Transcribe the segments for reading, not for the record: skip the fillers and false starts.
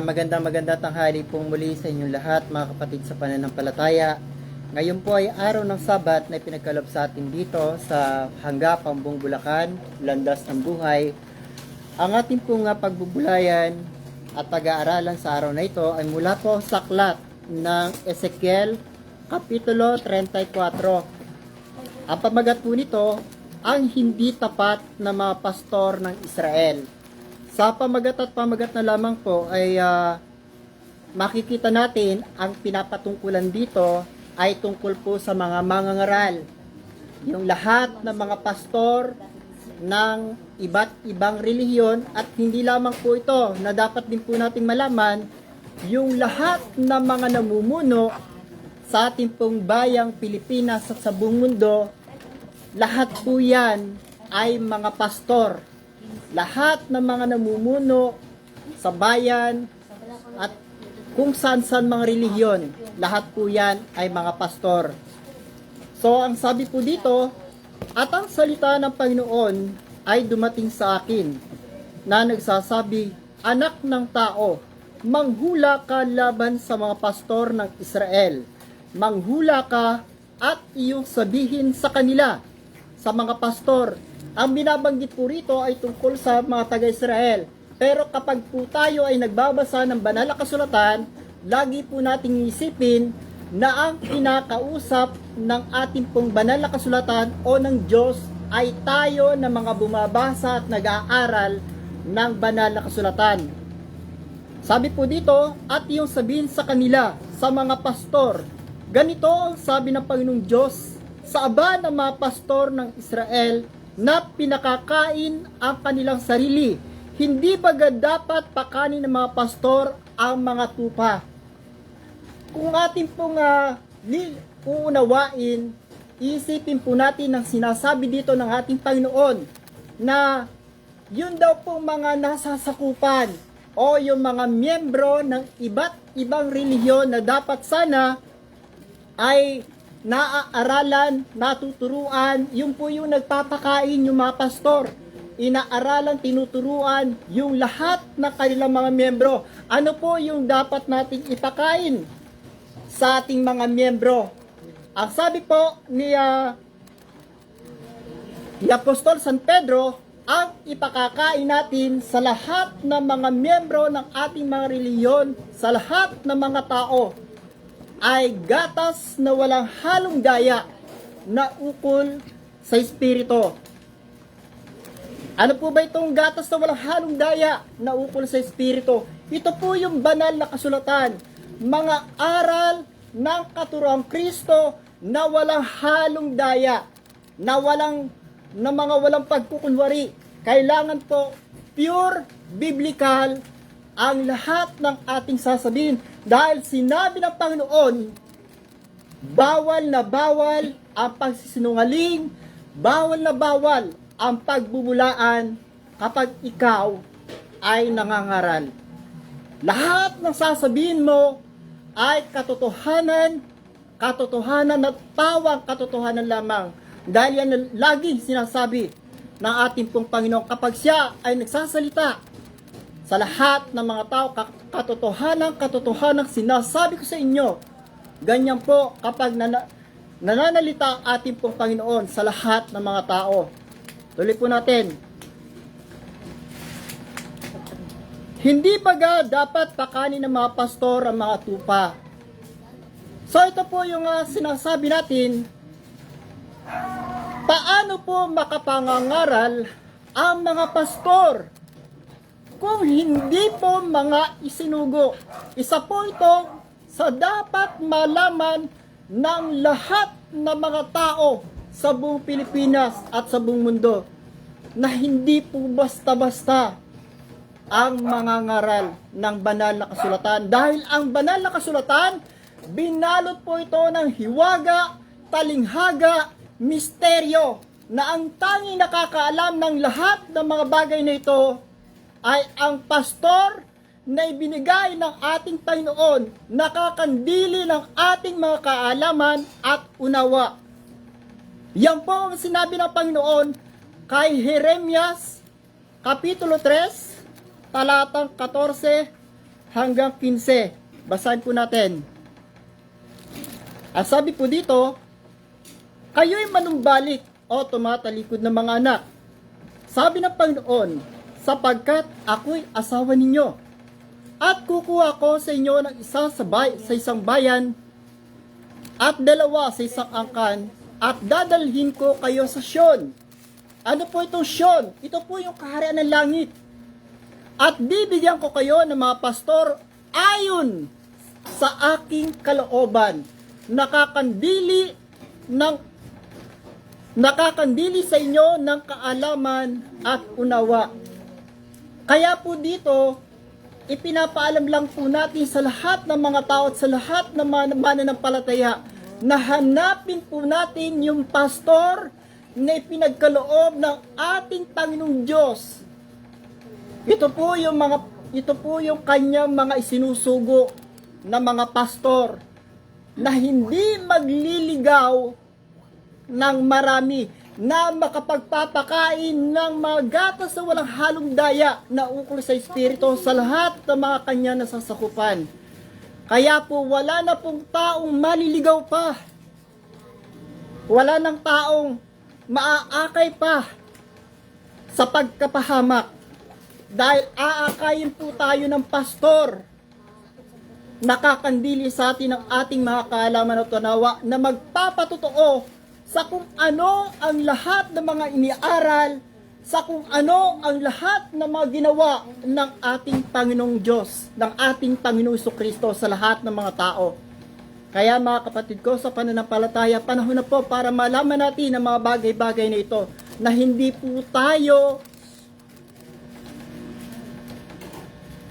Magandang tanghali pong muli sa inyong lahat, mga kapatid sa pananampalataya. Ngayon po ay araw ng Sabat na pinagkaloob sa atin dito sa Hangga, Pambong, Bulacan, Landas ng Buhay. Ang ating pong pagbubulayan at pag-aaralan sa araw na ito ay mula po sa aklat ng Ezekiel, Kapitulo 34. Ang pamagat po nito, ang hindi tapat na mga pastor ng Israel. Sa pamagat na lamang po ay makikita natin ang pinapatungkulan dito ay tungkol po sa mga mangangaral. Yung lahat ng mga pastor ng iba't ibang relihiyon at hindi lamang po ito na dapat din po nating malaman, yung lahat ng mga namumuno sa ating pong bayang Pilipinas at sa buong mundo, lahat po yan ay mga pastor. Lahat ng mga namumuno sa bayan at kung saan-saan mga relihiyon, lahat po yan ay mga pastor. So, ang sabi po dito, at ang salita ng Panginoon ay dumating sa akin na nagsasabi, anak ng tao, manghula ka laban sa mga pastor ng Israel. Manghula ka at iyong sabihin sa kanila, sa mga pastor. Ang binabanggit po rito ay tungkol sa mga taga-Israel. Pero kapag po tayo ay nagbabasa ng banal na kasulatan, lagi po nating isipin na ang kinakausap ng ating pong banal na kasulatan o ng Diyos ay tayo na mga bumabasa at nag-aaral ng banal na kasulatan. Sabi po dito, at yung sabihin sa kanila, sa mga pastor, ganito ang sabi ng Panginoong Diyos sa aba ng mga pastor ng Israel na pinakakain ang kanilang sarili. Hindi baga dapat pakanin ng mga pastor ang mga tupa? Kung ating pong uunawain, isipin po natin ang sinasabi dito ng ating Panginoon na yun daw pong mga nasasakupan o yung mga miyembro ng iba't ibang relihiyon na dapat sana ay naaaralan, natuturuan, yun po yung nagpapakain yung mga pastor. Inaaralan, tinuturuan yung lahat ng kanilang mga miyembro. Ano po yung dapat nating ipakain sa ating mga miyembro? Ang sabi po ni Apostol San Pedro, ang ipakakain natin sa lahat ng mga miyembro ng ating mga relihiyon, sa lahat ng mga tao, ay gatas na walang halong daya na ukol sa Espiritu. Ano po ba itong gatas na walang halong daya na ukol sa Espiritu? Ito po yung banal na kasulatan, mga aral ng katuroang Kristo na walang halong daya, na mga walang pagkukunwari. Kailangan po pure biblical ang lahat ng ating sasabihin. Dahil sinabi ng Panginoon, bawal na bawal ang pagsisinungaling, bawal na bawal ang pagbubulaan kapag ikaw ay nangangaral. Lahat ng sasabihin mo ay katotohanan at pawang katotohanan lamang. Dahil yan laging sinasabi ng ating pong Panginoon kapag siya ay nagsasalita sa lahat ng mga tao, katotohanan sinasabi ko sa inyo. Ganyan po kapag nananalita ang ating pong Panginoon sa lahat ng mga tao. Tuloy po natin. Hindi baga dapat pakanin ng mga pastor ang mga tupa? So ito po yung sinasabi natin, paano po makapangangaral ang mga pastor kung hindi po mga isinugo? Isa po ito sa dapat malaman ng lahat ng mga tao sa buong Pilipinas at sa buong mundo, na hindi po basta-basta ang mga ngaral ng banal na kasulatan. Dahil ang banal na kasulatan, binalot po ito ng hiwaga, talinghaga, misteryo, na ang tanging nakakaalam ng lahat ng mga bagay na ito ay ang pastor na ibinigay ng ating Panginoon, nakakandili ng ating mga kaalaman at unawa. Yan po ang sinabi ng Panginoon kay Jeremias, Kapitulo 3, talatang 14 hanggang 15. Basahin po natin. Ang sabi po dito, kayo'y manumbalik o tumatalikod ng mga anak. Sabi ng Panginoon, sapagkat ako'y asawa ninyo, at kukuha ko sa inyo ng isa sa isang bayan, at dalawa sa isang angkan, at dadalhin ko kayo sa Sion. Ano po itong Sion? Ito po yung kaharian ng langit. At bibigyan ko kayo ng mga pastor ayon sa aking kalooban, nakakandili sa inyo ng kaalaman at unawa. Kaya po dito, ipinapaalam lang po natin sa lahat ng mga tao at sa lahat ng mga mananampalataya na hanapin po natin yung pastor na ipinagkaloob ng ating Panginoong Diyos. Ito po yung kanyang mga isinusugo na mga pastor na hindi magliligaw ng marami, na makapagpapakain ng mga gatas na walang halong daya na ukol sa Espiritu sa lahat ng mga kanya nasasakupan. Kaya po wala na pong taong maliligaw pa. Wala nang taong maaakay pa sa pagkapahamak. Dahil aakayin po tayo ng pastor, nakakandili sa atin ng ating mga kaalaman at tanawa na magpapatotoo sa kung ano ang lahat ng mga iniaral, sa kung ano ang lahat ng mga ginawa ng ating Panginoong Diyos, ng ating Panginoong Jesucristo sa lahat ng mga tao. Kaya mga kapatid ko, sa pananampalataya, panahon na po para malaman natin ang mga bagay-bagay na ito, na hindi po tayo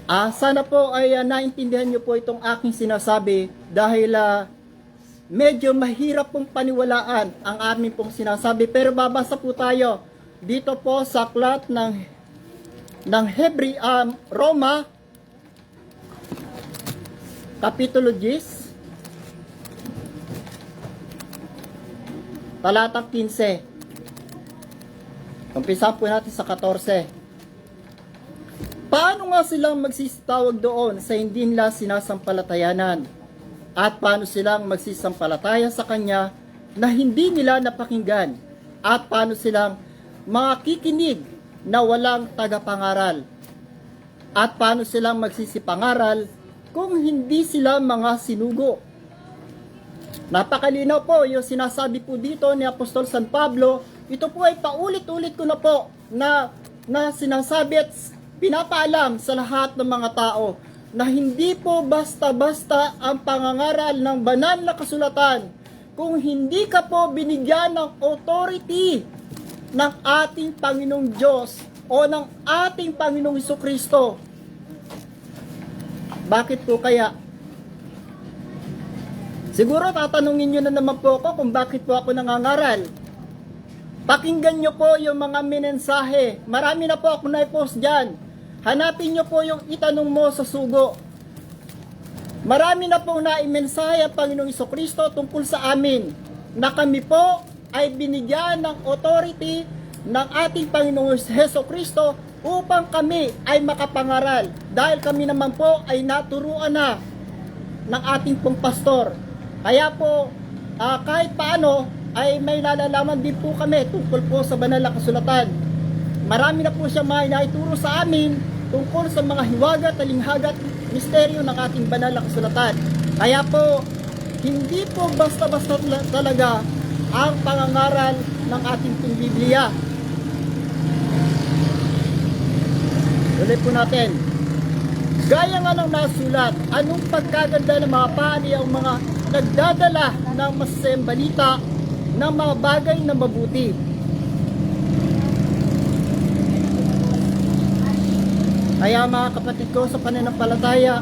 sana po ay naintindihan nyo po itong aking sinasabi dahil medyo mahirap pong paniwalaan ang aming pong sinasabi. Pero babasa po tayo dito po sa aklat ng Roma, Kapitulo 10, talatang 15. Umpisa po natin sa 14. Paano nga silang magsisitawag doon sa hindi nila sinasampalatayanan? At paano silang magsisampalataya sa Kanya na hindi nila napakinggan? At paano silang makikinig na walang tagapangaral? At paano silang magsisipangaral kung hindi sila mga sinugo? Napakalinaw po yung sinasabi po dito ni Apostol San Pablo. Ito po ay paulit-ulit ko na po na sinasabi at pinapaalam sa lahat ng mga tao na hindi po basta-basta ang pangangaral ng banal na kasulatan kung hindi ka po binigyan ng authority ng ating Panginoong Diyos o ng ating Panginoong Jesucristo. Bakit po kaya? Siguro tatanungin nyo na naman po ako kung bakit po ako nangangaral. Pakinggan nyo po yung mga mensahe. Marami na po ako na-post dyan. Hanapin nyo po yung itanong mo sa sugo. Marami na pong naimensahe ang Panginoong Jesucristo tungkol sa amin na kami po ay binigyan ng authority ng ating Panginoong Jesucristo upang kami ay makapangaral. Dahil kami naman po ay naturuan na ng ating pong pastor. Kaya po kahit paano ay may nalalaman din po kami tungkol po sa banal na kasulatan. Marami na po siya naituro sa amin tungkol sa mga hiwaga, talinghaga at misteryo ng ating banal na kasulatan. Kaya po, hindi po basta-basta talaga ang pangangaral ng ating Biblia. Ulit po natin. Gaya nga ng nasulat, anong pagkaganda ng mga paani ang mga nagdadala ng masasayang balita ng mga bagay na mabuti. Kaya mga kapatid ko sa pananampalataya,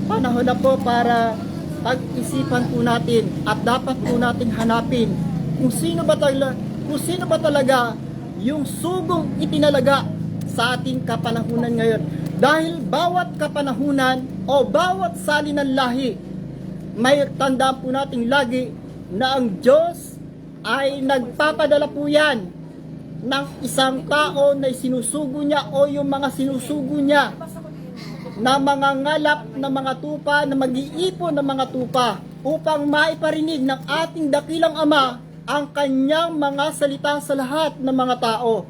panahon na po para pag-isipan po natin at dapat po nating hanapin kung sino ba talaga yung sugong itinalaga sa ating kapanahunan ngayon. Dahil bawat kapanahunan o bawat sali ng lahi, may tandaan po nating lagi na ang Diyos ay nagpapadala po yan ng isang tao na sinusugo niya o yung mga sinusugo niya na mga ngalap na mga tupa, na mag-iipon ng mga tupa upang maiparinig ng ating dakilang Ama ang kanyang mga salita sa lahat ng mga tao.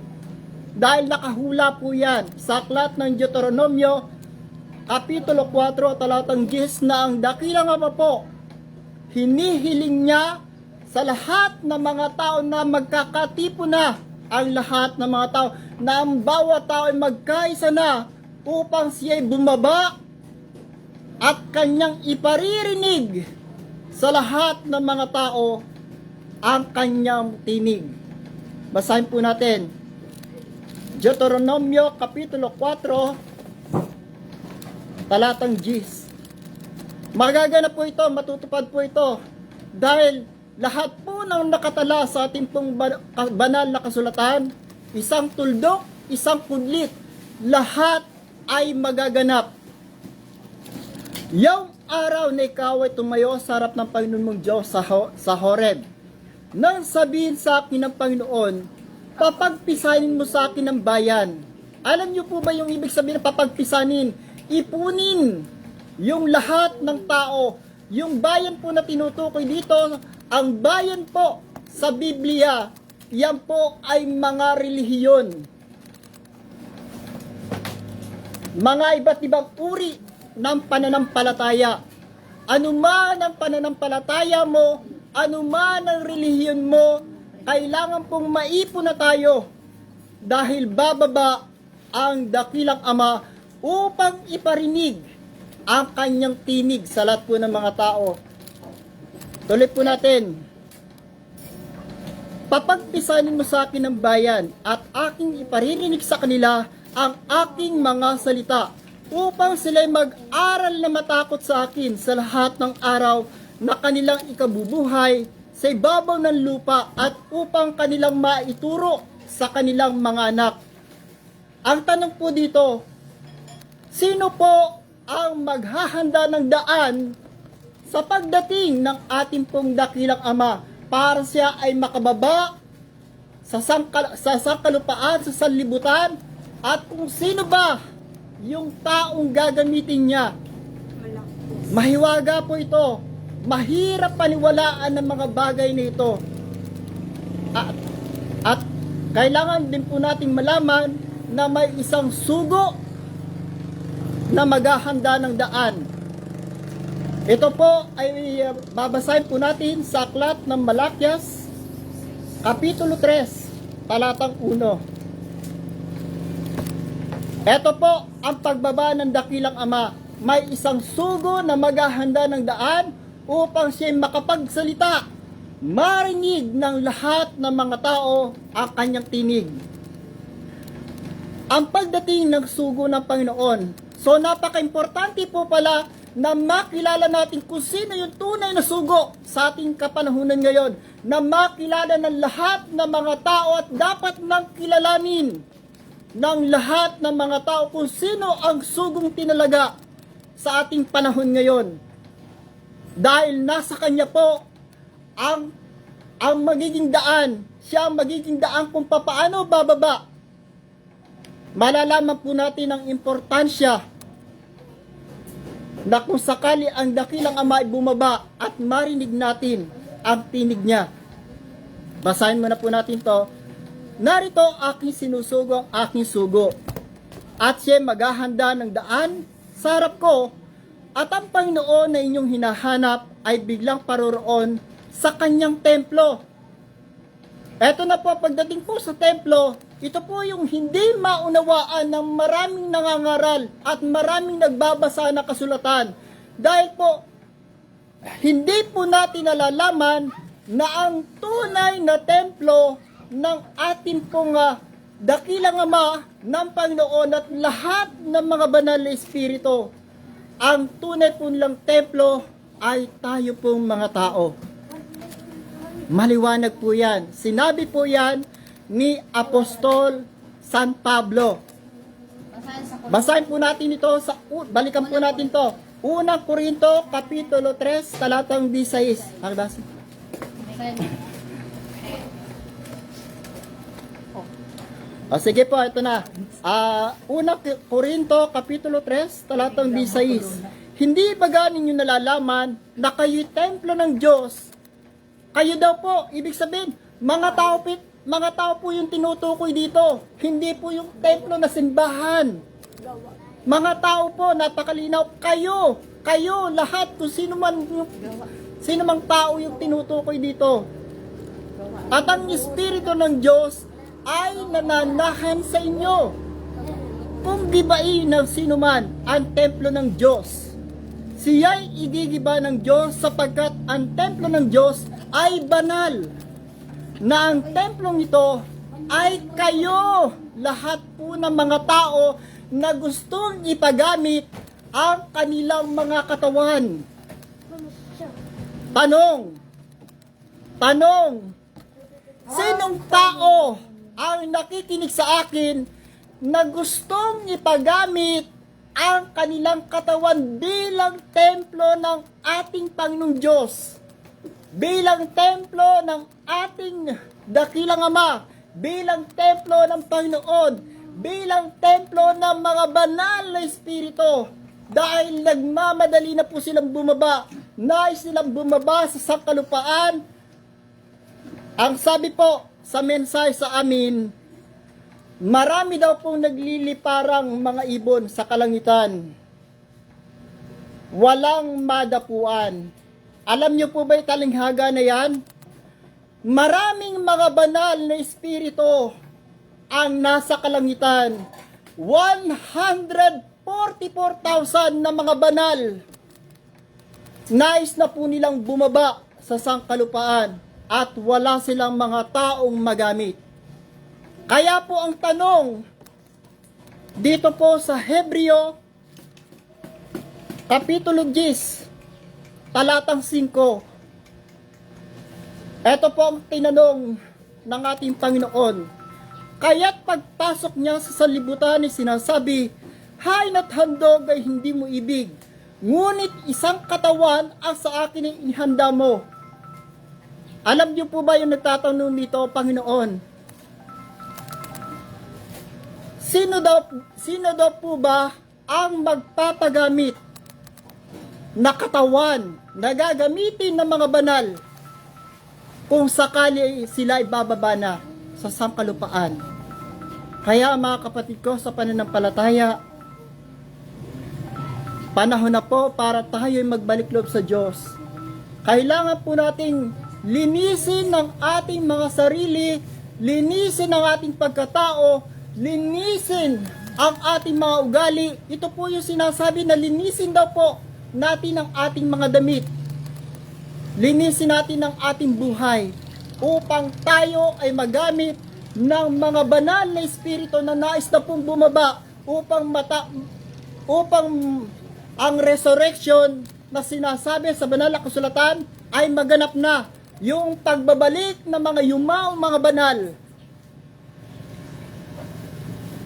Dahil nakahula po yan sa aklat ng Deuteronomio, Kapitulo 4, talatang 10, na ang dakilang Ama po, hinihiling niya sa lahat ng mga tao na magkakatipo na ang lahat ng mga tao, na ang bawat tao ay magkaisa na upang siya'y bumaba at kanyang iparirinig sa lahat ng mga tao ang kanyang tinig. Basahin po natin. Deuteronomio Kapitulo 4, talatang 10. Magaganap po ito, matutupad po ito, dahil lahat po ng nakatala sa ating pong banal na kasulatan, isang tuldok, isang kudlit, lahat ay magaganap. Yung araw na ikaw ay tumayo sa harap ng Panginoon mong Diyos sa Horeb, nang sabihin sa akin ng Panginoon, papagpisanin mo sa akin ang bayan. Alam niyo po ba yung ibig sabihin ng papagpisanin? Ipunin yung lahat ng tao. Yung bayan po na tinutukoy dito, ang bayan po sa Biblia, yan po ay mga relihiyon. Mga iba't ibang uri ng pananampalataya. Anuman ang pananampalataya mo, anuman ang relihiyon mo, kailangan pong maipon na tayo dahil bababa ang dakilang Ama upang iparinig ang kanyang tinig sa lahat po ng mga tao. Tuloy po natin. Papagpisanin mo sa akin ang bayan at aking iparirinig sa kanila ang aking mga salita upang sila'y mag-aral na matakot sa akin sa lahat ng araw na kanilang ikabubuhay sa ibabaw ng lupa at upang kanilang maituro sa kanilang mga anak. Ang tanong po dito, sino po ang maghahanda ng daan sa pagdating ng ating pong dakilang Ama para siya ay makababa sa sangkalupaan, sa sanlibutan, at kung sino ba yung taong gagamitin niya? Mahiwaga po ito. Mahirap paniwalaan ng mga bagay na ito. At kailangan din po nating malaman na may isang sugo na maghahanda ng daan. Ito po ay babasahin po natin sa aklat ng Malakyas, Kapitulo 3, talatang 1. Ito po ang pagbaba ng dakilang Ama. May isang sugo na maghahanda ng daan upang siya makapagsalita, marinig ng lahat ng mga tao ang kanyang tinig. Ang pagdating ng sugo ng Panginoon. So napaka-importante po pala na makilala natin kung sino yung tunay na sugo sa ating kapanahunan ngayon. Na makilala ng lahat ng mga tao at dapat nang kilalanin ng lahat ng mga tao kung sino ang sugong tinalaga sa ating panahon ngayon. Dahil nasa kanya po ang magiging daan. Siya ang magiging daan kung paano bababa. Malalaman po natin ang importansya na kung sakali ang dakilang Ama ay bumaba at marinig natin ang tinig niya. Basahin muna po natin to. Narito aking sinusugo ang aking sugo, at siya maghahanda ng daan sa harap ko, at ang Panginoon na inyong hinahanap ay biglang paroroon sa kanyang templo. Eto na po, pagdating po sa templo, ito po yung hindi maunawaan ng maraming nangangaral at maraming nagbabasa na kasulatan. Dahil po, hindi po natin nalalaman na ang tunay na templo ng ating pong dakilang Ama ng Panginoon at lahat ng mga banal na espiritu. Ang tunay po nilang templo ay tayo pong mga tao. Maliwanag po yan. Sinabi po yan ni Apostol San Pablo. Basahin po natin ito, balikan po natin to. Unang Korinto, Kapitulo 3, talatang 16. Nakibasa? O sige po, ito na. Una Korinto, Kapitulo 3, talatang 16. Hindi ba ganin nyo nalalaman na kayo'y templo ng Diyos? Kayo daw po, ibig sabihin, mga tao po yung tinutukoy dito. Hindi po yung templo na simbahan. Mga tao po, napakalinaw. Kayo, lahat, kung sino mang tao yung tinutukoy dito. At ang Espiritu ng Diyos ay nananahan sa inyo. Kung gibain ng sino man ang templo ng Diyos, siya'y igigiba ng Diyos sapagkat ang templo ng Diyos ay banal. Na ang templong ito ay kayo, lahat po ng mga tao na gustong ipagamit ang kanilang mga katawan. Tanong, sinong tao ang nakikinig sa akin na gustong ipagamit ang kanilang katawan bilang templo ng ating Panginoong Diyos, bilang templo ng ating dakilang Ama, bilang templo ng Panginoon, bilang templo ng mga banal na Espiritu, dahil nagmamadali na po silang bumaba, nais silang bumaba sa sangkalupaan. Ang sabi po sa mensahe sa amin, marami daw pong nagliliparang mga ibon sa kalangitan. Walang madapuan. Alam niyo po ba yung talinghaga na yan? Maraming mga banal na espiritu ang nasa kalangitan. 144,000 na mga banal. Nais na po nilang bumaba sa sangkalupaan at wala silang mga taong magamit. Kaya po ang tanong dito po sa Hebreo Kapitulo 10 talatang 5. Ito po ang tinanong ng ating Panginoon. Kaya't pagpasok niya sa sanlibutan ay sinasabi, hay na't handog ay hindi mo ibig, ngunit isang katawan ang sa akin ay inihanda mo. Alam niyo po ba yung nagtatanong dito, Panginoon? Sino daw po ba ang magpapagamit na katawan na gagamitin ng mga banal kung sakali sila ibababa na sa sangkalupaan? Kaya mga kapatid ko sa pananampalataya, panahon na po para tayo'y magbalik loob sa Diyos. Kailangan po nating linisin ng ating mga sarili, linisin ang ating pagkatao, linisin ang ating mga ugali. Ito po yung sinasabi na linisin daw po natin ang ating mga damit. Linisin natin ang ating buhay upang tayo ay magamit ng mga banal na espiritu na nais na pong bumaba upang ang resurrection na sinasabi sa banal na kasulatan ay maganap na, yung pagbabalik ng mga yumaong mga banal.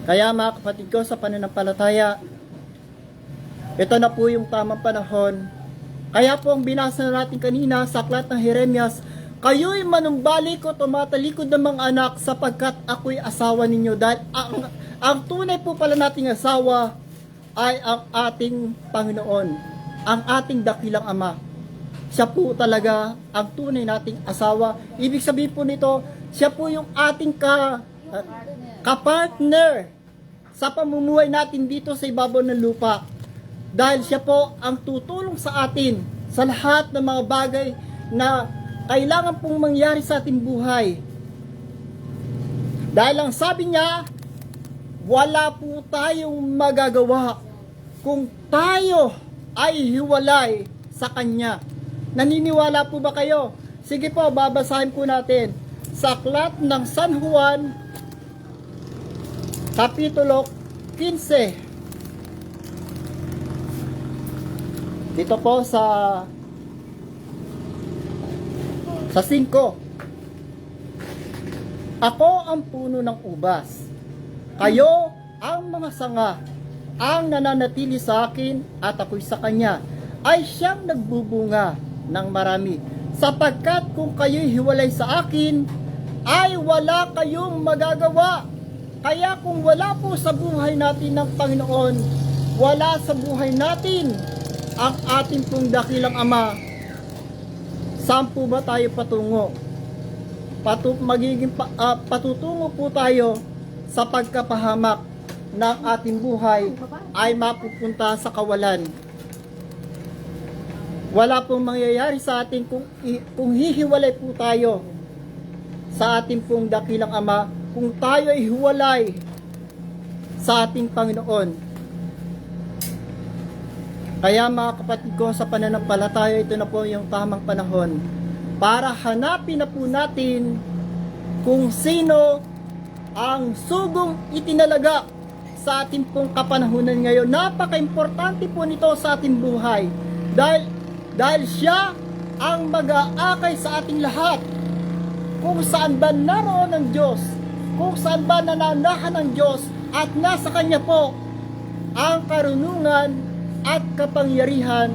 Kaya mga kapatid ko sa pananampalataya, ito na po yung tamang panahon. Kaya po ang binasa natin kanina sa aklat ng Jeremias, kayo'y manumbalik o tumatalikod ng mga anak sapagkat ako'y asawa ninyo. Dahil ang tunay po pala nating asawa ay ang ating Panginoon, ang ating dakilang Ama. Siya po talaga ang tunay nating asawa. Ibig sabihin po nito, siya po yung ating kapartner sa pamumuhay natin dito sa ibabaw ng lupa. Dahil siya po ang tutulong sa atin sa lahat ng mga bagay na kailangan pong mangyari sa ating buhay. Dahil ang sabi niya, wala po tayong magagawa kung tayo ay hiwalay sa Kanya. Naniniwala po ba kayo? Sige po, babasahin po natin sa aklat ng San Juan, Kapitulo 15. Dito po sa 5. Ako ang puno ng ubas, kayo ang mga sanga. Ang nananatili sa akin at ako'y sa kanya ay siyang nagbubunga ng marami. Sapagkat kung kayo'y hiwalay sa akin, ay wala kayong magagawa. Kaya kung wala po sa buhay natin ng Panginoon, wala sa buhay natin ang ating pong dakilang Ama, saan po ba tayo patungo? Patutungo po tayo sa pagkapahamak ng ating buhay ay mapupunta sa kawalan. Wala pong mangyayari sa atin kung hihiwalay po tayo sa ating pong dakilang Ama, kung tayo ay hiwalay sa ating Panginoon. Kaya mga kapatid ko, sa pananampalataya, ito na po yung tamang panahon para hanapin na po natin kung sino ang sugong itinalaga sa ating pong kapanahunan ngayon. Napaka-importante po nito sa ating buhay dahil siya ang mag-aakay sa ating lahat. Kung saan ba naroon ng Diyos, kung saan ba nananahan ng Diyos, at nasa Kanya po ang karunungan at kapangyarihan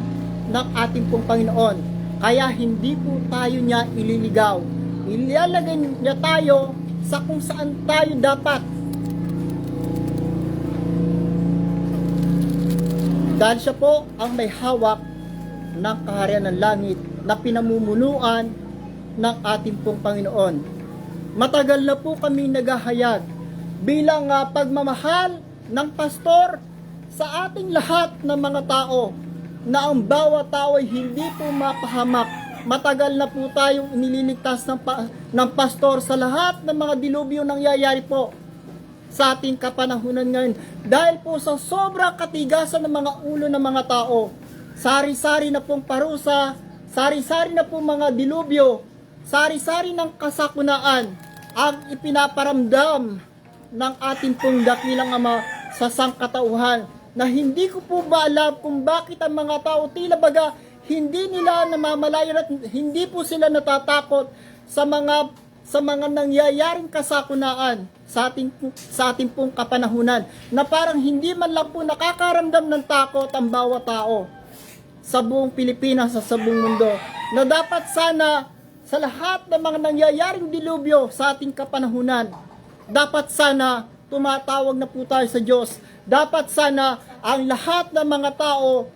ng ating pong Panginoon. Kaya hindi po tayo niya ililigaw. Ilalagay niya tayo sa kung saan tayo dapat. Dahil siya po ang may hawak ng kaharian ng langit na pinamumunuan ng ating pong Panginoon. Matagal na po kami naghahayag bilang pagmamahal ng pastor sa ating lahat ng mga tao, na ang bawat tao ay hindi po mapahamak. Matagal na po tayong nililigtas ng pastor sa lahat ng mga dilubyo nangyayari po sa ating kapanahunan ngayon. Dahil po sa sobrang katigasan ng mga ulo ng mga tao, sari-sari na pong parusa, sari-sari na pong mga dilubyo, sari-sari ng kasakunaan ang ipinaparamdam ng ating pong dakilang Ama sa sangkatauhan, na hindi ko po ba alam kung bakit ang mga tao tila baga hindi nila namamalayan at hindi po sila natatakot sa mga nangyayaring kasakunaan sa ating pong kapanahunan, na parang hindi man lang po nakakaramdam ng takot ang bawat tao sa buong Pilipinas, sa buong mundo, na dapat sana sa lahat ng mga nangyayaring dilubyo sa ating kapanahunan, dapat sana tumatawag na po tayo sa Diyos. Dapat sana ang lahat ng mga tao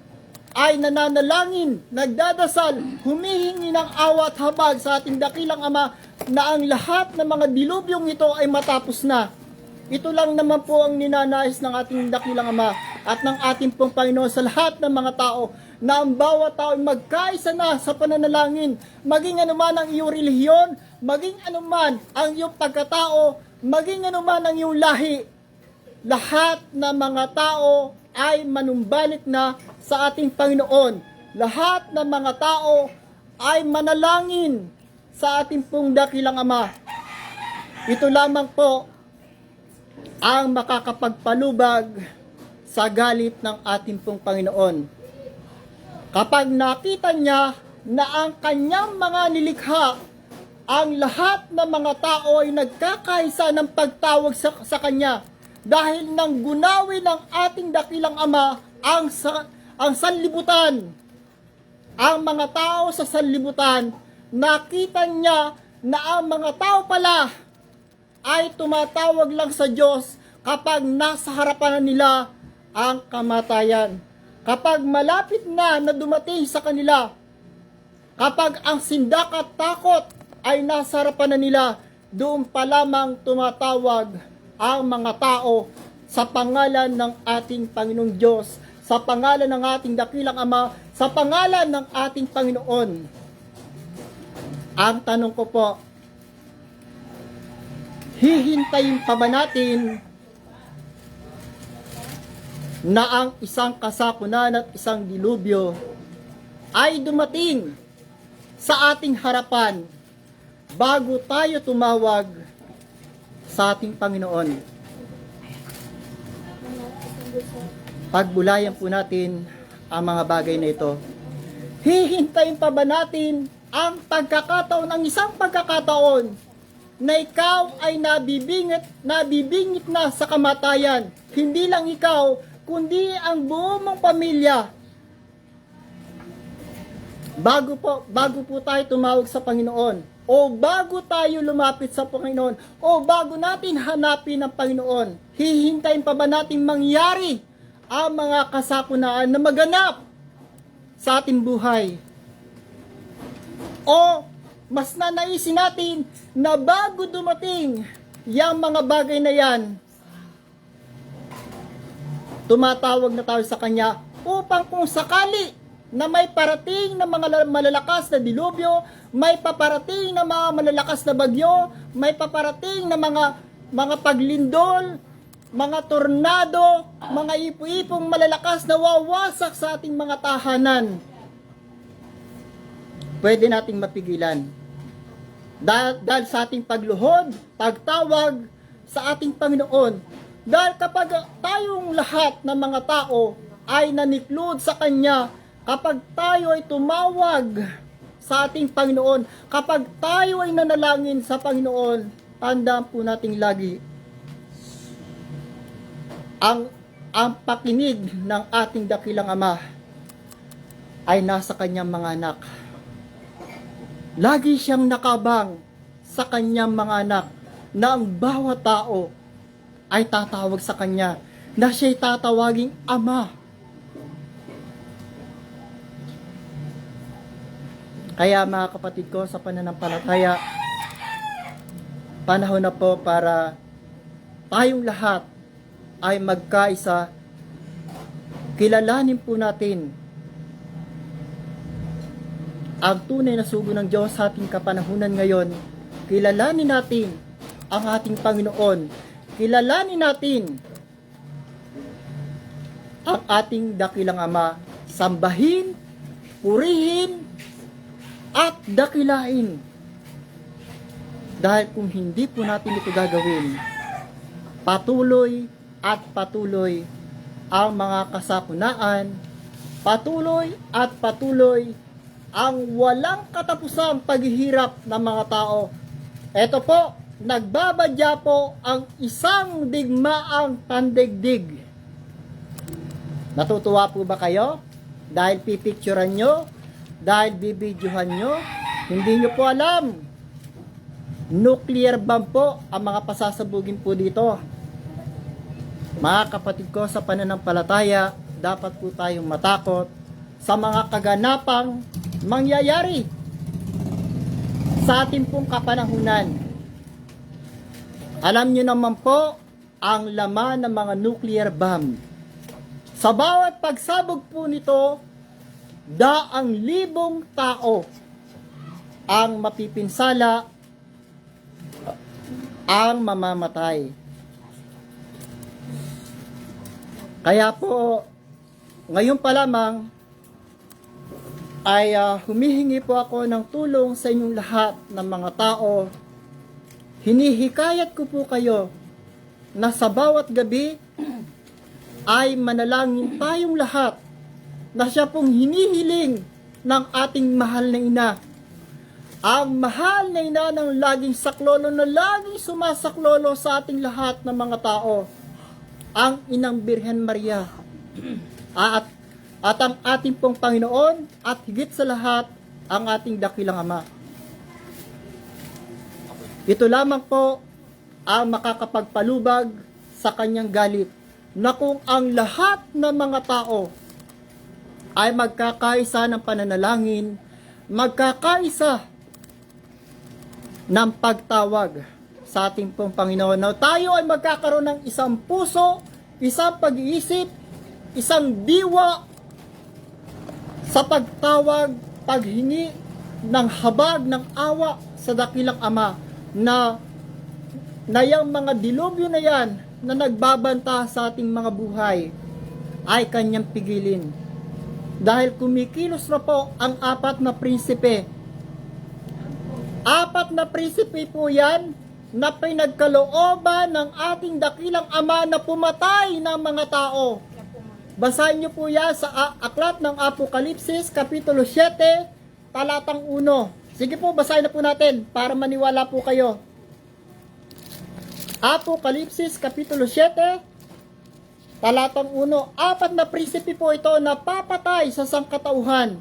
ay nananalangin, nagdadasal, humihingi ng awa at habag sa ating dakilang Ama, na ang lahat ng mga dilubyong ito ay matapos na. Ito lang naman po ang ninanais ng ating dakilang Ama at ng ating pong Panginoon sa lahat ng mga tao, na ang bawat tao ay magkaisa na sa pananalangin, maging anuman ang iyong relihiyon, maging anuman ang iyong pagkatao, maging anuman ang iyong lahi. Lahat ng mga tao ay manumbalik na sa ating Panginoon. Lahat ng mga tao ay manalangin sa ating pong dakilang Ama. Ito lamang po ang makakapagpalubag sa galit ng ating pong Panginoon. Kapag nakita niya na ang kanyang mga nilikha, ang lahat ng mga tao ay nagkakaisa ng pagtawag sa kanya, dahil nang gunawin ng ating dakilang Ama ang sanlibutan, ang mga tao sa sanlibutan, nakita niya na ang mga tao pala ay tumatawag lang sa Diyos kapag nasa harapan na nila ang kamatayan. Kapag malapit na dumating sa kanila, kapag ang sindak at takot ay nasa harapan na nila, doon pa lamang tumatawag ang mga tao sa pangalan ng ating Panginoong Diyos, sa pangalan ng ating dakilang Ama, sa pangalan ng ating Panginoon. Ang tanong ko po, hihintayin pa ba natin na ang isang kasakunan at isang dilubyo ay dumating sa ating harapan bago tayo tumawag sa ating Panginoon? Pagbulayan po natin ang mga bagay na ito. Hihintayin pa ba natin ang pagkakataon, ang isang pagkakataon na ikaw ay nabibingit na sa kamatayan? Hindi lang ikaw, kundi ang buong mong pamilya. Bago po tayo tumawag sa Panginoon, o bago tayo lumapit sa Panginoon, o bago natin hanapin ang Panginoon, hihintayin pa ba natin mangyari ang mga kasakunaan na maganap sa ating buhay? O mas nanaisin natin na bago dumating yung mga bagay na yan, tumatawag na tayo sa Kanya upang kung sakali na may parating na mga malalakas na dilubyo, may paparating na mga malalakas na bagyo, may paparating na mga paglindol, mga tornado, mga ipo-ipong malalakas na wawasak sa ating mga tahanan, pwede nating mapigilan. Dahil sa ating pagluhod, pagtawag sa ating Panginoon. Dahil kapag tayong lahat ng mga tao ay naniklod sa Kanya, kapag tayo ay tumawag sa ating Panginoon, kapag tayo ay nanalangin sa Panginoon, tandaan po nating lagi, ang pakinig ng ating dakilang Ama ay nasa Kanyang mga anak. Lagi siyang nakabang sa Kanyang mga anak na ang bawat tao ay tatawag sa Kanya, na siya'y tatawaging Ama. Kaya mga kapatid ko sa pananampalataya, panahon na po para tayong lahat ay magkaisa. Kilalanin po natin ang tunay na sugo ng Diyos sa ating kapanahunan ngayon. Kilalanin natin ang ating Panginoon. Kilalanin natin ang ating dakilang Ama. Sambahin, purihin, at dakilain. Dahil kung hindi po natin ito gagawin, patuloy at patuloy ang mga kasakunaan, patuloy at patuloy ang walang katapusang paghihirap ng mga tao. Ito po, nagbabadya po ang isang digmaang pandigdig. Natutuwa po ba kayo? Dahil pipicturan nyo? Dahil bibidyohan nyo? Hindi nyo po alam. Nuclear bomb po ang mga pasasabugin po dito. Mga kapatid ko sa pananampalataya, dapat po tayong matakot sa mga kaganapang mangyayari sa ating pong kapanahunan. Alam nyo naman po ang laman ng mga nuclear bomb. Sa bawat pagsabog po nito, daang libong tao ang mapipinsala, ang mamamatay. Kaya po, ngayon pa lamang, ay humihingi po ako ng tulong sa inyong lahat ng mga tao. Hinihikayat ko po kayo na sa bawat gabi ay manalangin tayong lahat na siya pong hinihiling ng ating mahal na ina. Ang mahal na ina ng laging saklolo, na laging sumasaklolo sa ating lahat ng mga tao, ang Inang Birhen Maria. At ang ating pong Panginoon, at higit sa lahat, ang ating dakilang Ama. Ito lamang po ang makakapagpalubag sa Kanyang galit, na kung ang lahat ng mga tao ay magkakaisa ng pananalangin, magkakaisa ng pagtawag sa ating pong Panginoon, na tayo ay magkakaroon ng isang puso, isang pag-iisip, isang diwa sa pagtawag, paghingi ng habag ng awa sa dakilang Ama, na yung mga dilubyo na yan na nagbabanta sa ating mga buhay ay Kanyang pigilin. Dahil kumikilos na po ang apat na prinsipe. Apat na prinsipe po yan na pinagkalooban ng ating dakilang Ama na pumatay ng mga tao. Basahin niyo po yan sa aklat ng Apokalipsis, Kapitulo 7, talatang 1. Sige po, basahin na po natin para maniwala po kayo. Apokalipsis, Kapitulo 7, talatang 1. Apat na prinsipe po ito na papatay sa sangkatauhan.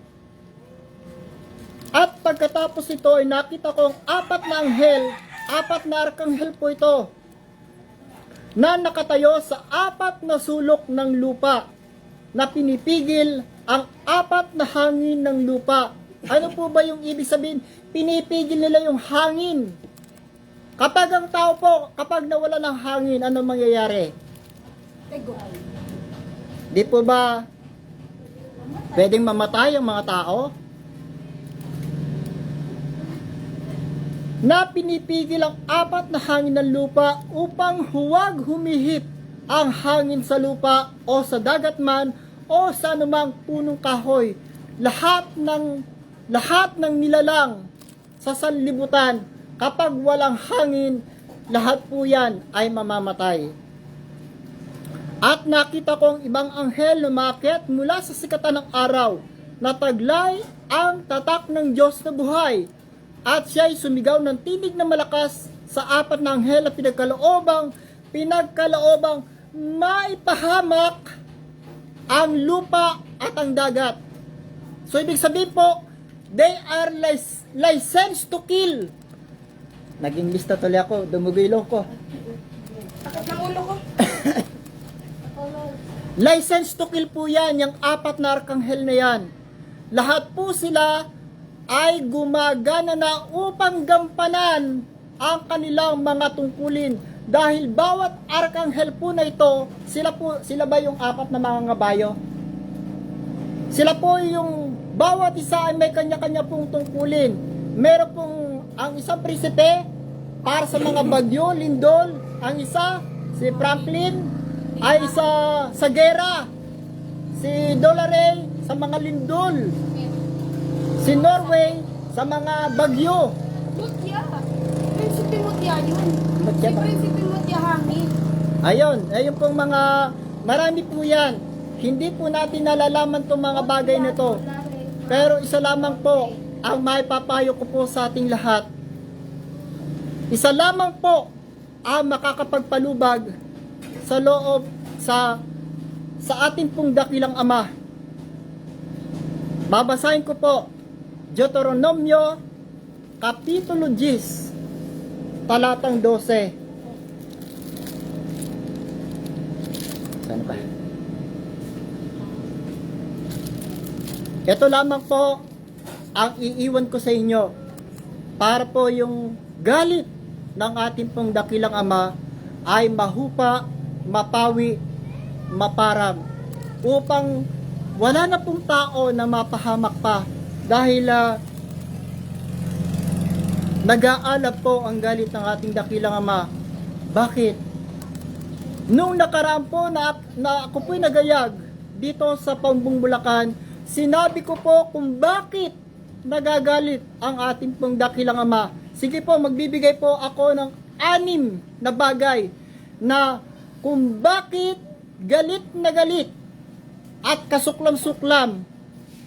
At pagkatapos ito ay nakita kong apat na anghel, apat na arkanghel po ito, na nakatayo sa apat na sulok ng lupa, na pinipigil ang apat na hangin ng lupa. Ano po ba yung ibig sabihin? Pinipigil nila yung hangin. Kapag ang tao po, kapag nawala ng hangin, ano mangyayari? Di po ba pwedeng mamatay ang mga tao? Na pinipigil ang apat na hangin ng lupa upang huwag humihip ang hangin sa lupa o sa dagat man o sa anumang punong kahoy. Lahat ng nilalang sa sanlibutan, kapag walang hangin, lahat po yan ay mamamatay. At nakita kong ibang anghel lumakit mula sa sikatan ng araw, na taglay ang tatak ng Diyos na buhay. At siya'y sumigaw ng tinig na malakas sa apat na anghel na pinagkaloobang maipahamak ang lupa at ang dagat. So ibig sabihin po, they are licensed to kill. Naging lista tuloy ako, dumugoy ilong ko. Takot ng ulo ko. License to kill po yan, yung apat na arkanghel na yan. Lahat po sila ay gumagana na upang gampanan ang kanilang mga tungkulin. Dahil bawat arkanghel po na ito, sila ba yung apat na mga ngabayo? Sila po yung bawat isa ay may kanya-kanya pong tungkulin. Meron pong ang isang prinsipe para sa mga bagyo, lindol. Ang isa, si Franklin, ay isa sa gera. Si Dollarey sa mga lindol. Si Norway sa mga bagyo. Mutya. Prinsipe Mutya yun. Mutya Si ba? Prinsipe Mutya hangin. Ayun pong mga, marami po yan. Hindi po natin nalalaman itong mga bagay na to. Pero isa lamang po ang maipapayo ko po sa ating lahat. Isa lamang po ang makakapagpalubag sa loob sa ating pong dakilang Ama. Babasahin ko po Deuteronomio Kapitulo 10 talatang 12. Saan ba? Ito lamang po ang iiwan ko sa inyo para po yung galit ng ating pong dakilang Ama ay mahupa, mapawi, maparang, upang wala na pong tao na mapahamak pa dahil nag-aalab po ang galit ng ating dakilang Ama. Bakit? Nung nakaraan po na ako po'y nagayag dito sa Pambong Bulacan, sinabi ko po kung bakit nagagalit ang ating pong dakilang Ama. Sige po, magbibigay po ako ng 6 na bagay na kung bakit galit na galit at kasuklam-suklam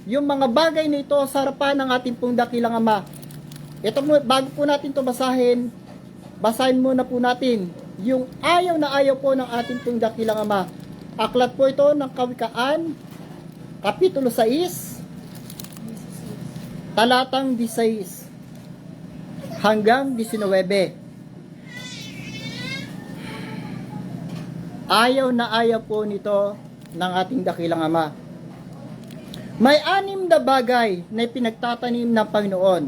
yung mga bagay na ito sa harapan ng ating pong dakilang Ama. Ito mo, bago po natin ito basahin muna po natin yung ayaw na ayaw po ng ating pong dakilang Ama. Aklat po ito ng Kawikaan, Kapitulo 6, talatang 16 hanggang 19. Ayaw na ayaw po nito ng ating dakilang Ama. May 6 na bagay na pinagtatanim ng Panginoon.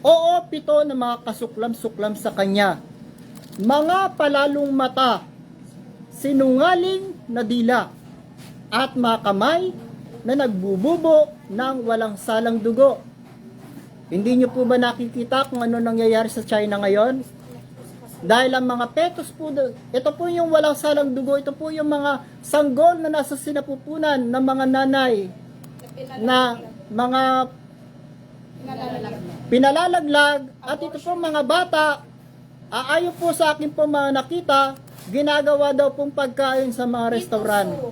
Oo, 7 na mga kasuklam-suklam sa Kanya. Mga palalong mata, sinungaling na dila, at mga kamay na nagbububo ng walang salang dugo. Hindi nyo po ba nakikita kung ano nangyayari sa China ngayon? Dahil ang mga fetus po, ito po yung walang salang dugo, ito po yung mga sanggol na nasa sinapupunan ng mga nanay na mga pinalalaglag, at ito po mga bata, aayon po sa akin po mga nakita, ginagawa daw pong pagkain sa mga restaurant.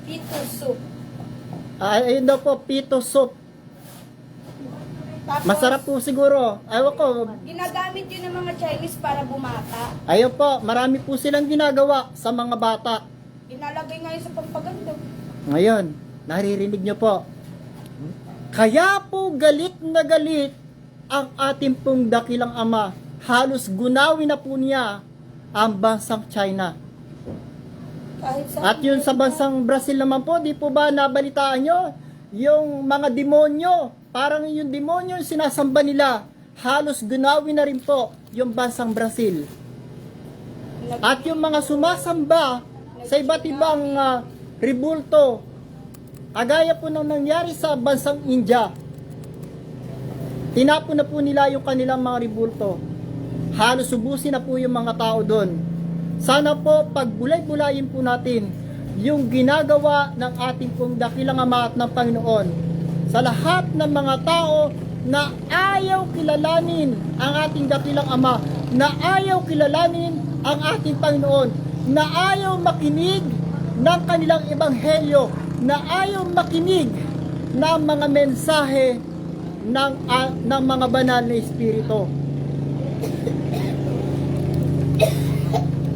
Pito soup. Ayun daw po, pito soup. Tapos, Masarap po siguro. Ayaw ko. ginagamit yun ng mga Chinese para bumata. Ayaw po, marami po silang ginagawa sa mga bata. Inalagay ngayon sa pampaganda. Ngayon, naririnig nyo po. Kaya po galit na galit ang ating pong dakilang Ama. Halos gunawin na po niya ang bansang China. Kahit sa At yun sa bansang Brazil naman po, di po ba nabalitaan nyo? Yung mga demonyo, parang yung demonyo yung sinasamba nila, halos gunawin na rin po yung bansang Brazil. At yung mga sumasamba sa iba't ibang ribulto, kagaya po nang nangyari sa bansang India, tinapon na po nila yung kanilang mga ribulto. Halos ubusin na po yung mga tao doon. Sana po pagbulay-bulayin po natin yung ginagawa ng ating pong dakilang Ama at ng Panginoon sa lahat ng mga tao na ayaw kilalanin ang ating dakilang Ama, na ayaw kilalanin ang ating Panginoon, na ayaw makinig ng kanilang ebanghelyo, na ayaw makinig ng mga mensahe ng mga banal na espiritu.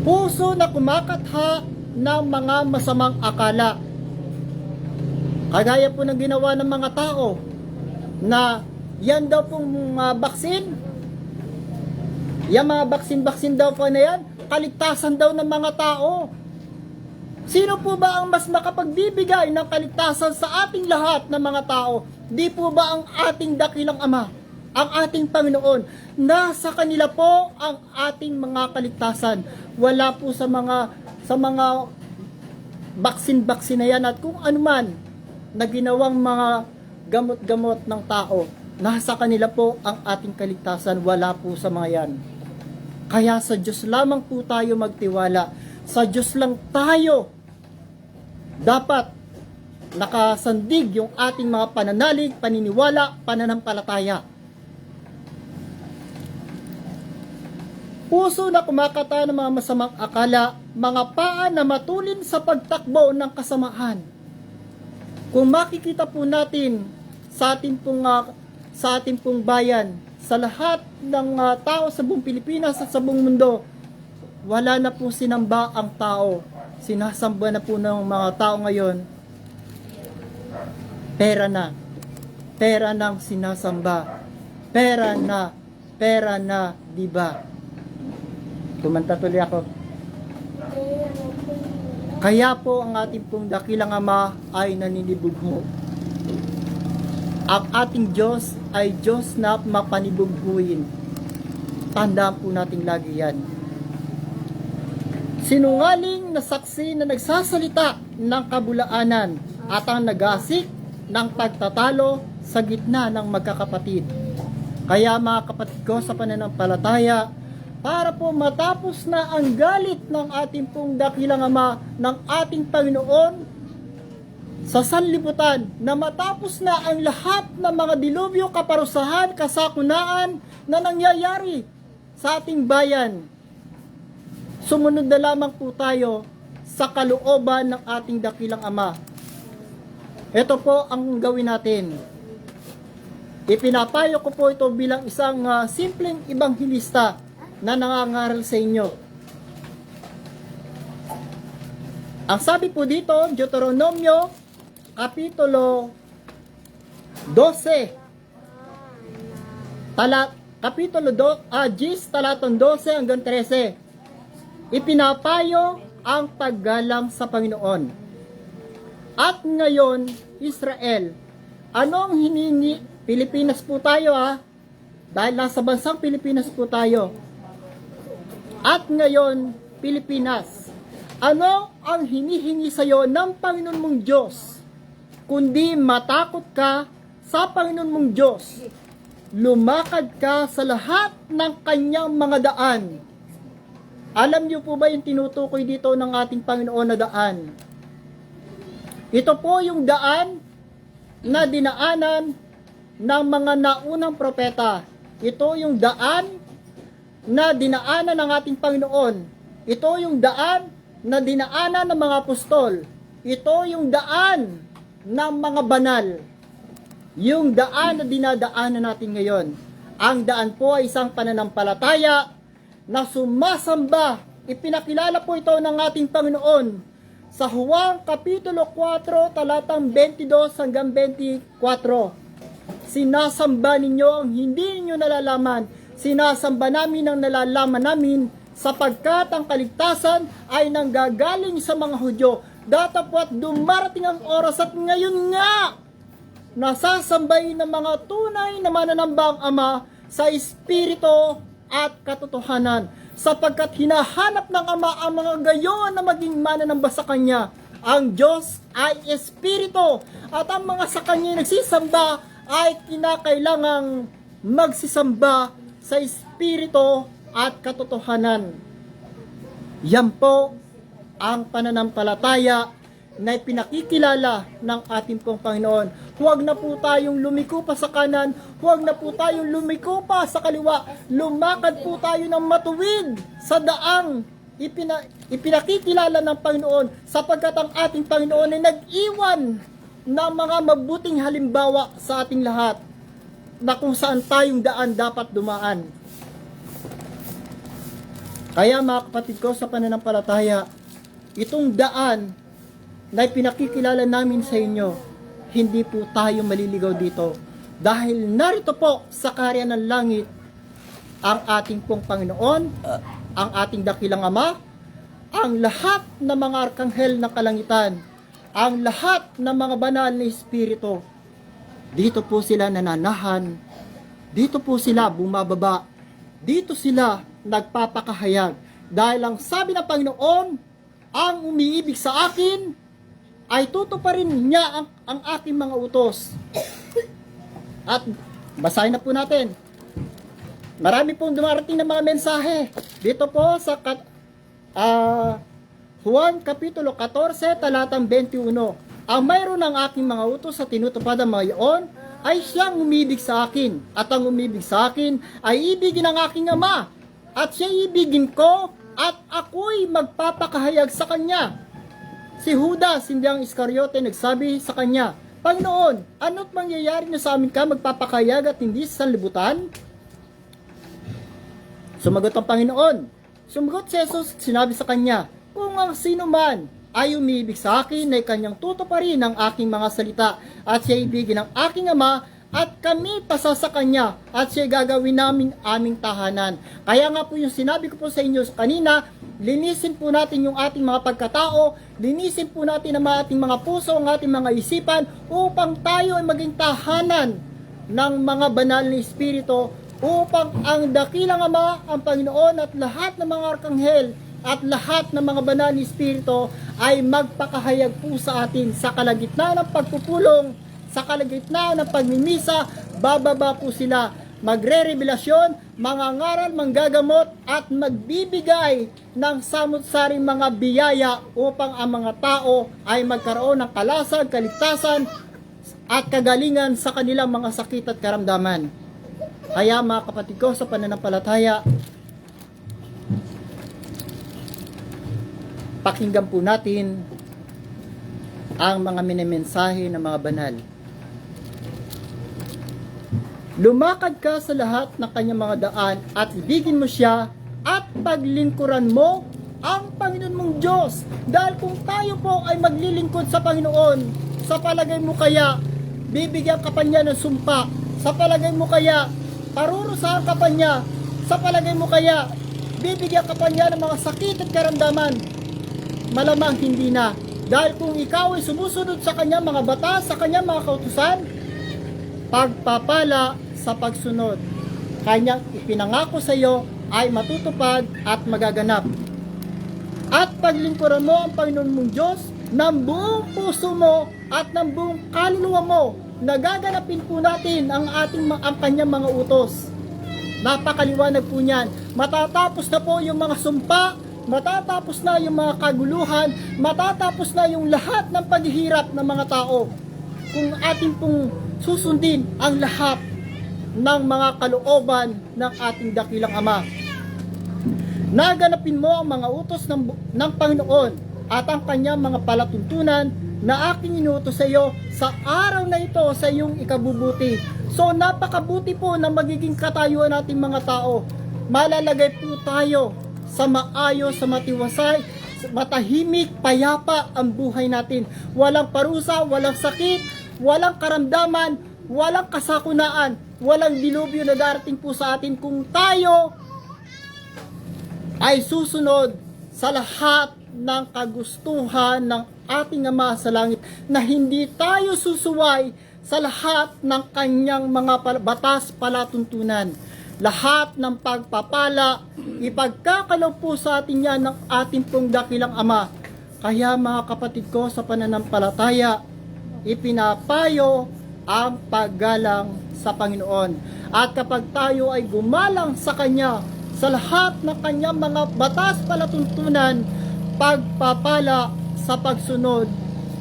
Puso na kumakatha ng mga masamang akala. Kagaya po ng ginawa ng mga tao na yan daw pong baksin, yung mga baksin daw po na yan, kaligtasan daw ng mga tao. Sino po ba ang mas makapagbibigay ng kaligtasan sa ating lahat ng mga tao? Di po ba ang ating dakilang Ama, ang ating Panginoon? Nasa kanila po ang ating mga kaligtasan. Wala po sa mga baksin-baksin na yan at kung anuman na ginawang mga gamot-gamot ng tao. Nasa kanila po ang ating kaligtasan. Wala po sa mga yan. Kaya sa Diyos lamang po tayo magtiwala. Sa Diyos lang tayo dapat nakasandig yung ating mga pananalig, paniniwala, pananampalataya. Puso na kumakata ng mga masamang akala, mga paa na matulin sa pagtakbo ng kasamaan. Kung makikita po natin sa ating pong bayan, sa lahat ng tao sa buong Pilipinas at sa buong mundo, wala na po sinamba ang tao. Sinasamba na po ng mga tao ngayon, pera na. Pera nang sinasamba. Pera na, di ba? Kumanta tuloy ako. Kaya po ang ating pong dakilang Ama ay naninibugho. Ang ating Diyos ay Diyos na mapanibughuin. Tandaan po natin lagi yan. Sinungaling na saksi na nagsasalita ng kabulaanan at ang nagasik ng pagtatalo sa gitna ng magkakapatid. Kaya mga kapatid ko sa pananampalataya, para po matapos na ang galit ng ating pong dakilang Ama, ng ating Panginoon sa sanlibutan, na matapos na ang lahat ng mga dilubyo, kaparusahan, kasakunaan na nangyayari sa ating bayan, sumunod na lamang po tayo sa kalooban ng ating dakilang Ama. Ito po ang gawin natin. Ipinapayo ko po ito bilang isang simpleng ibanghilista na nangangaral sa inyo. Ang sabi po dito, Deuteronomio Kapitulo 12, talatang 12 hanggang 13. Ipinapayo ang paggalang sa Panginoon. At ngayon, Israel, anong hiningi? Pilipinas po tayo dahil nasa bansang Pilipinas po tayo. At ngayon, Pilipinas, ano ang hinihingi sa iyo ng Panginoon mong Diyos? Kundi matakot ka sa Panginoon mong Diyos. Lumakad ka sa lahat ng kanyang mga daan. Alam niyo po ba yung tinutukoy dito ng ating Panginoon na daan? Ito po yung daan na dinaanan ng mga naunang propeta. Ito yung daan na dinaanan ng ating Panginoon. Ito yung daan na dinaanan ng mga apostol. Ito yung daan ng mga banal. Yung daan na dinadaanan natin ngayon. Ang daan po ay isang pananampalataya na sumasamba. Ipinakilala po ito ng ating Panginoon sa Juan Kapitulo 4, talatang 22 hanggang 24. sinasamba ninyo ang hindi ninyo nalalaman. Sinasamba namin ang nalalaman namin sapagkat ang kaligtasan ay nanggagaling sa mga Hudyo. Datapwat dumarating ang oras at ngayon nga nasasambay ng mga tunay na mananambang Ama sa Espiritu at katotohanan, sapagkat hinahanap ng Ama ang mga gayon na maging mananamba sa Kanya. Ang Diyos ay Espiritu, at ang mga sa Kanya nagsisamba ay kinakailangang magsisamba sa Espiritu at katotohanan. Yan po ang pananampalataya na pinakikilala ng ating pong Panginoon. Huwag na po tayong lumiko pa sa kanan, huwag na po tayong lumiko pa sa kaliwa. Lumakad po tayo ng matuwid sa daang ipinakikilala ng Panginoon, sapagkat ang ating Panginoon ay nag-iwan ng mga mabuting halimbawa sa ating lahat na kung saan tayong daan dapat dumaan. Kaya mga kapatid ko sa pananampalataya, itong daan na pinakikilala namin sa inyo, hindi po tayo maliligaw dito. Dahil narito po sa karya ng langit ang ating pong Panginoon, ang ating dakilang Ama, ang lahat ng mga arkanghel ng kalangitan, ang lahat ng mga banal na espiritu. Dito po sila nananahan, dito po sila bumababa, dito sila nagpapakahayag. Dahil ang sabi ng Panginoon, ang umiibig sa akin, ay tutuparin niya ang aking mga utos. At basahin na po natin. Marami pong dumarating na mga mensahe. Dito po sa Juan Kapitulo 14, talatang 21. Ang mayroon ng aking mga utos sa tinutupad ang mga iyon, ay siyang umibig sa akin. At ang umibig sa akin, ay ibigin ng aking Ama. At siya ibigin ko, at ako'y magpapakahayag sa kanya. Si Judas, hindi ang Iscariote, nagsabi sa kanya, Panginoon, ano't mangyayari na sa amin ka magpapakayag at hindi sa sanlibutan? Sumagot ang Panginoon. Sumagot si Jesus, sinabi sa kanya, kung ang sino man ay umibig sa akin, ay kanyang tutuparin ang aking mga salita, at siya ibigin ng aking Ama, at kami pasa sa kanya, at siya gagawin namin aming tahanan. Kaya nga po yung sinabi ko po sa inyo kanina, linisin po natin yung ating mga pagkatao, linisin po natin ang ating mga puso, ang ating mga isipan, upang tayo ay maging tahanan ng mga banal na espiritu, upang ang dakilang Ama, ang Panginoon at lahat ng mga arkanghel at lahat ng mga banal na espiritu ay magpakahayag po sa atin sa kalagitnaan ng pagpupulong, sa kalagitnaan ng pagmimisa. Bababa po sila, magre-revelasyon, mangangaral, manggagamot, at magbibigay ng samut-saring mga biyaya upang ang mga tao ay magkaroon ng kalasag, kaligtasan, at kagalingan sa kanilang mga sakit at karamdaman. Kaya mga kapatid ko sa pananampalataya, pakinggan po natin ang mga minimensahe ng mga banal. Lumakad ka sa lahat ng kanyang mga daan at ibigin mo siya at paglingkuran mo ang Panginoon mong Diyos. Dahil kung tayo po ay maglilingkod sa Panginoon, sa palagay mo kaya bibigyan ka pa niya ng sumpa? Sa palagay mo kaya parurusahan ka pa niya? Sa palagay mo kaya bibigyan ka pa niya ng mga sakit at karamdaman? Malamang hindi na. Dahil kung ikaw ay sumusunod sa kanyang mga batas, sa kanyang mga kautusan, pagpapala sa pagsunod, kanyang ipinangako sa iyo ay matutupad at magaganap. At paglingkuran mo ang Panginoon mong Diyos ng buong puso mo at ng buong kaluluwa mo. Nagaganapin po natin ang kanyang mga utos. Napakaliwanag po niyan. Matatapos na po yung mga sumpa, matatapos na yung mga kaguluhan, matatapos na yung lahat ng paghihirap ng mga tao. Kung ating pong susundin ang lahat ng mga kalooban ng ating dakilang Ama. Naganapin mo ang mga utos ng Panginoon at ang kanyang mga palatuntunan na aking inutos sa iyo sa araw na ito sa iyong ikabubuti. So napakabuti po na magiging katayuan nating mga tao. Malalagay po tayo sa maayos, sa matiwasay, matahimik, payapa ang buhay natin. Walang parusa, walang sakit, walang karamdaman, walang kasakunaan, walang dilubyo na darating po sa atin kung tayo ay susunod sa lahat ng kagustuhan ng ating Ama sa langit, na hindi tayo susuway sa lahat ng kanyang mga batas palatuntunan. Lahat ng pagpapala, ipagkakalob po sa atin yan ng ating pong dakilang Ama. Kaya mga kapatid ko sa pananampalataya, ipinapayo ang paggalang sa Panginoon. At kapag tayo ay gumalang sa Kanya, sa lahat ng Kanyang mga batas palatuntunan, pagpapala sa pagsunod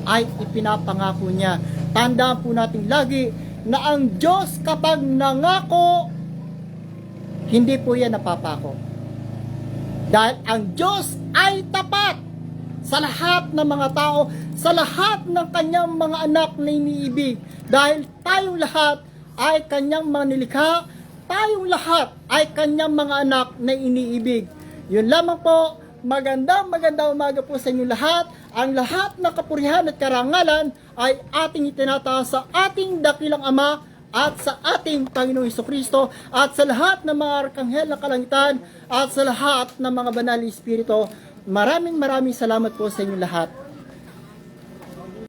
ay ipinapangako niya. Tandaan po natin lagi na ang Diyos kapag nangako, hindi po yan napapako. Dahil ang Diyos ay tapat sa lahat ng mga tao, sa lahat ng kanyang mga anak na iniibig. Dahil tayong lahat ay kanyang mga nilikha, tayong lahat ay kanyang mga anak na iniibig. Yun lamang po, magandang umaga po sa inyo lahat. Ang lahat ng kapurihan at karangalan ay ating itinataas sa ating dakilang Ama at sa ating Panginoong Hesukristo, at sa lahat ng mga arkanghel na kalangitan, at sa lahat ng mga banal na espiritu. Maraming salamat po sa inyo lahat.